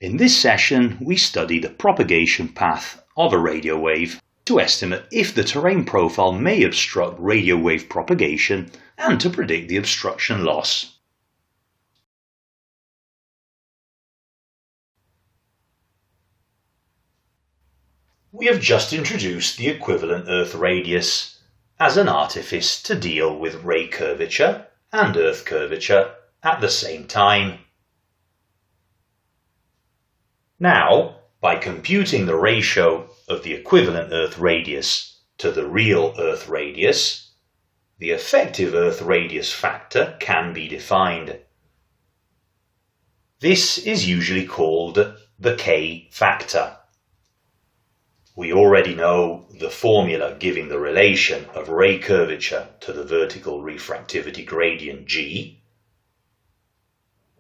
In this session, we study the propagation path of a radio wave to estimate if the terrain profile may obstruct radio wave propagation and to predict the obstruction loss. We have just introduced the equivalent Earth radius as an artifice to deal with ray curvature and Earth curvature at the same time. Now, by computing the ratio of the equivalent Earth radius to the real Earth radius, the effective Earth radius factor can be defined. This is usually called the K factor. We already know the formula giving the relation of ray curvature to the vertical refractivity gradient G.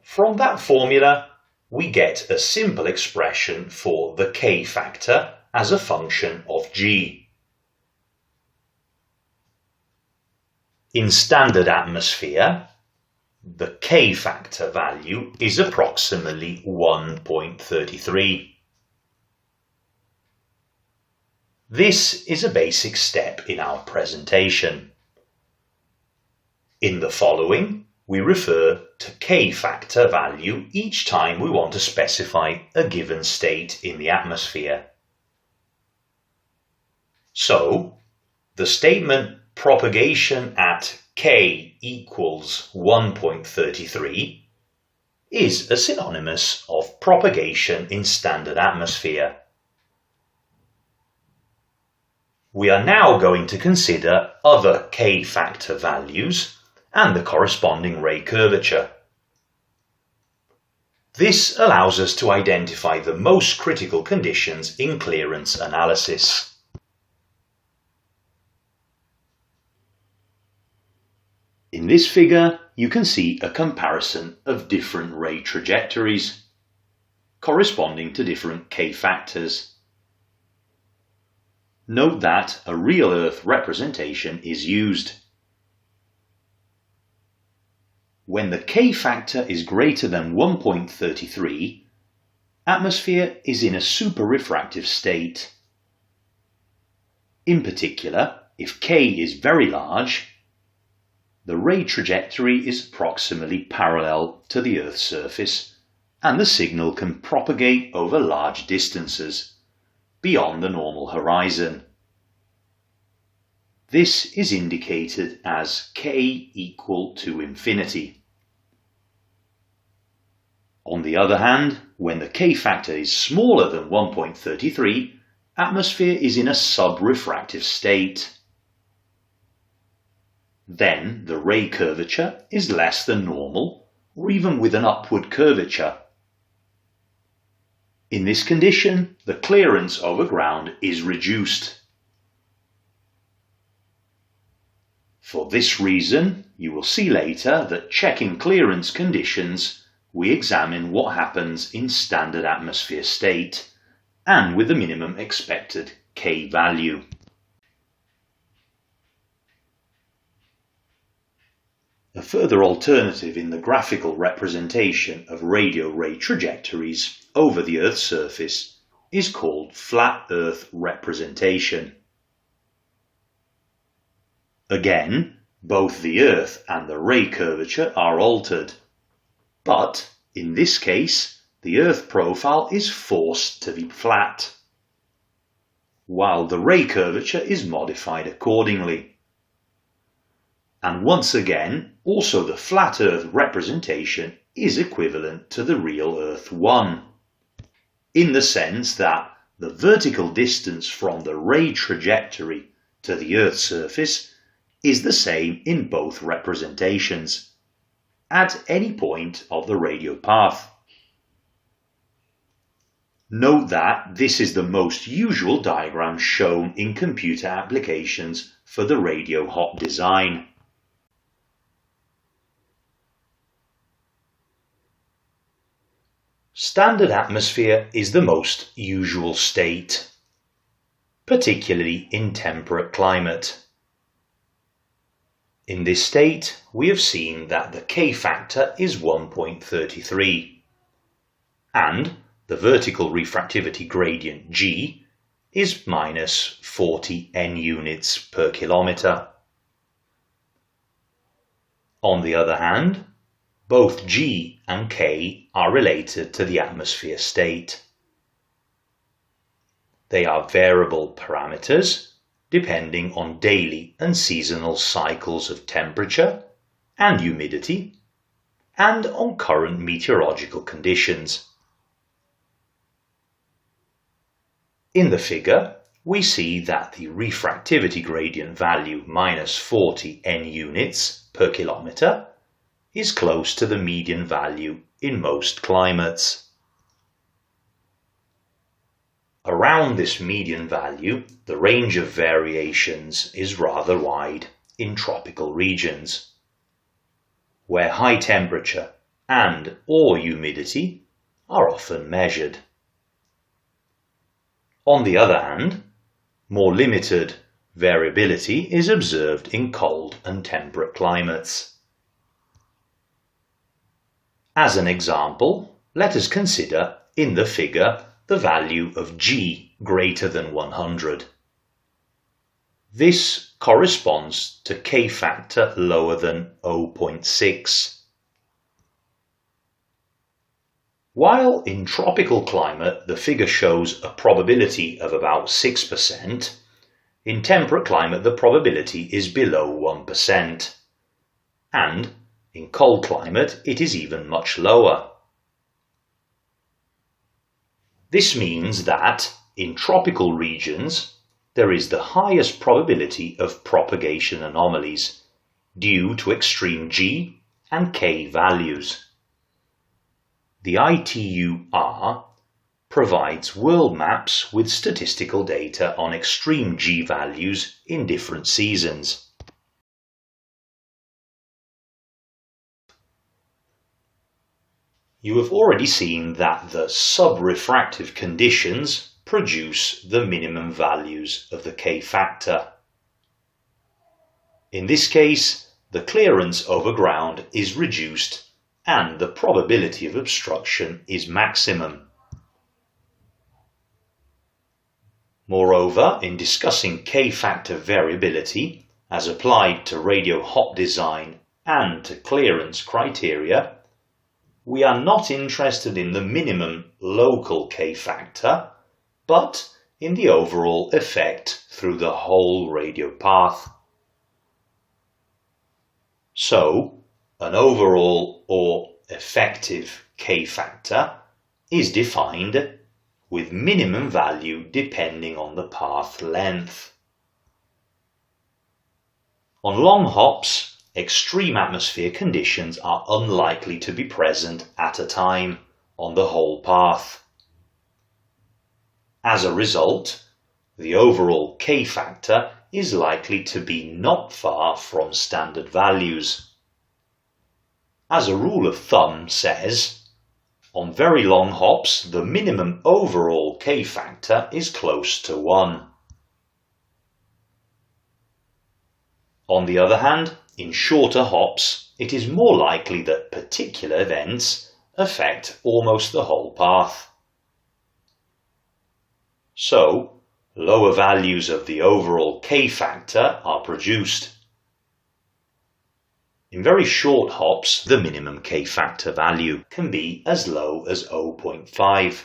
From that formula, we get a simple expression for the K factor as a function of G. In standard atmosphere, the K factor value is approximately 1.33. This is a basic step in our presentation. In the following, we refer to K factor value each time we want to specify a given state in the atmosphere. So, the statement propagation at K equals 1.33 is a synonymous of propagation in standard atmosphere. We are now going to consider other K factor values and the corresponding ray curvature. This allows us to identify the most critical conditions in clearance analysis. In this figure, you can see a comparison of different ray trajectories corresponding to different K factors. Note that a real Earth representation is used. When the K factor is greater than 1.33, atmosphere is in a superrefractive state. In particular, if K is very large, the ray trajectory is approximately parallel to the Earth's surface, and the signal can propagate over large distances beyond the normal horizon. This is indicated as K equal to infinity. On the other hand, when the K factor is smaller than 1.33, atmosphere is in a subrefractive state. Then the ray curvature is less than normal, or even with an upward curvature. In this condition, the clearance over ground is reduced. For this reason, you will see later that checking clearance conditions, we examine what happens in standard atmosphere state and with the minimum expected K value. A further alternative in the graphical representation of radio ray trajectories over the Earth's surface is called flat Earth representation. Again, both the Earth and the ray curvature are altered, but in this case, the Earth profile is forced to be flat, while the ray curvature is modified accordingly. And once again, also the flat Earth representation is equivalent to the real Earth 1, in the sense that the vertical distance from the ray trajectory to the Earth's surface is the same in both representations, at any point of the radio path. Note that this is the most usual diagram shown in computer applications for the radio hop design. Standard atmosphere is the most usual state, particularly in temperate climate. In this state, we have seen that the K factor is 1.33, and the vertical refractivity gradient G is minus 40 N units per kilometre. On the other hand, both G and K are related to the atmosphere state. They are variable parameters depending on daily and seasonal cycles of temperature and humidity and on current meteorological conditions. In the figure, we see that the refractivity gradient value minus 40 N units per kilometre is close to the median value in most climates. Around this median value, the range of variations is rather wide in tropical regions, where high temperature and/or humidity are often measured. On the other hand, more limited variability is observed in cold and temperate climates. As an example, let us consider in the figure the value of G greater than 100. This corresponds to K factor lower than 0.6. While in tropical climate the figure shows a probability of about 6%, in temperate climate the probability is below 1%, and in cold climate it is even much lower. This means that in tropical regions there is the highest probability of propagation anomalies due to extreme G and K values. The ITU-R provides world maps with statistical data on extreme G values in different seasons. You have already seen that the subrefractive conditions produce the minimum values of the K factor. In this case, the clearance over ground is reduced and the probability of obstruction is maximum. Moreover, in discussing K factor variability as applied to radio hop design and to clearance criteria, we are not interested in the minimum local K factor, but in the overall effect through the whole radio path. So, an overall or effective K factor is defined with minimum value depending on the path length. On long hops, extreme atmosphere conditions are unlikely to be present at a time on the whole path. As a result, the overall K factor is likely to be not far from standard values. As a rule of thumb says, on very long hops the minimum overall K factor is close to 1. On the other hand, in shorter hops, it is more likely that particular events affect almost the whole path. So, lower values of the overall K factor are produced. In very short hops, the minimum K factor value can be as low as 0.5.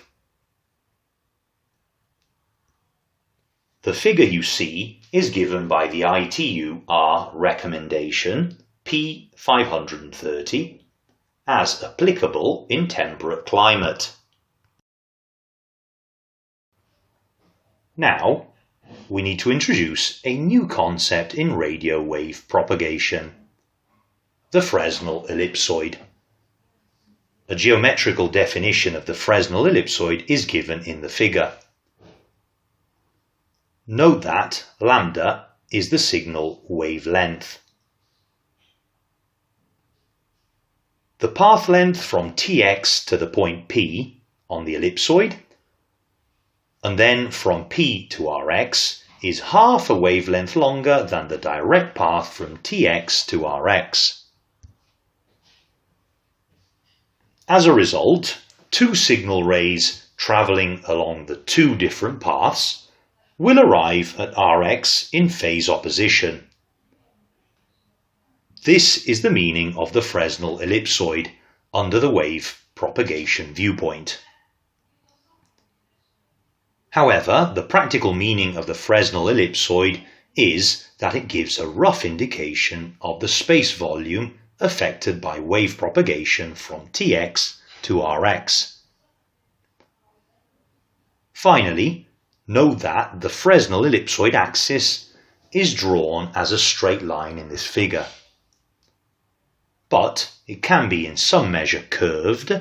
The figure you see is given by the ITU-R recommendation P530 as applicable in temperate climate. Now, we need to introduce a new concept in radio wave propagation: the Fresnel ellipsoid. A geometrical definition of the Fresnel ellipsoid is given in the figure. Note that lambda is the signal wavelength. The path length from Tx to the point P on the ellipsoid, and then from P to Rx, is half a wavelength longer than the direct path from Tx to Rx. As a result, two signal rays travelling along the two different paths will arrive at Rx in phase opposition. This is the meaning of the Fresnel ellipsoid under the wave propagation viewpoint. However, the practical meaning of the Fresnel ellipsoid is that it gives a rough indication of the space volume affected by wave propagation from Tx to Rx. Finally, note that the Fresnel ellipsoid axis is drawn as a straight line in this figure, but it can be in some measure curved,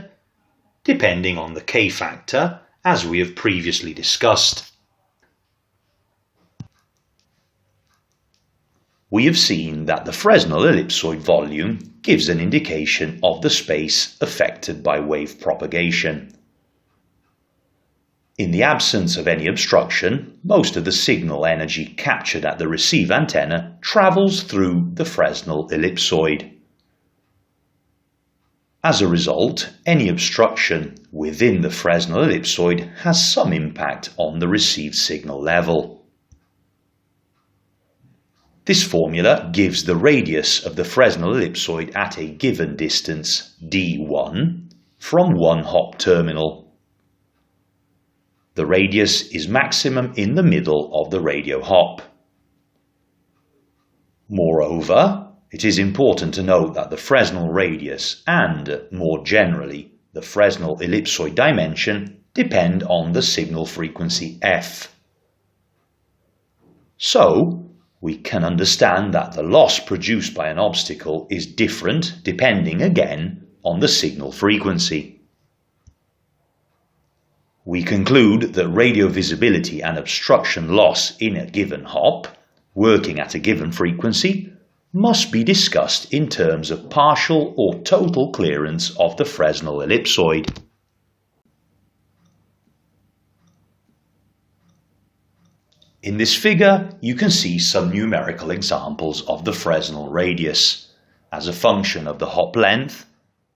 depending on the K factor, as we have previously discussed. We have seen that the Fresnel ellipsoid volume gives an indication of the space affected by wave propagation. In the absence of any obstruction, most of the signal energy captured at the receive antenna travels through the Fresnel ellipsoid. As a result, any obstruction within the Fresnel ellipsoid has some impact on the received signal level. This formula gives the radius of the Fresnel ellipsoid at a given distance d1 from one hop terminal. The radius is maximum in the middle of the radio hop. Moreover, it is important to note that the Fresnel radius and, more generally, the Fresnel ellipsoid dimension depend on the signal frequency f. So, we can understand that the loss produced by an obstacle is different depending again on the signal frequency. We conclude that radio visibility and obstruction loss in a given hop, working at a given frequency, must be discussed in terms of partial or total clearance of the Fresnel ellipsoid. In this figure, you can see some numerical examples of the Fresnel radius as a function of the hop length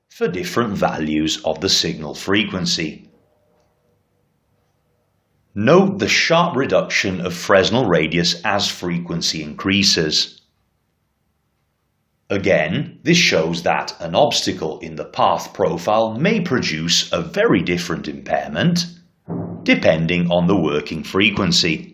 for different values of the signal frequency. Note the sharp reduction of Fresnel radius as frequency increases. Again, this shows that an obstacle in the path profile may produce a very different impairment depending on the working frequency.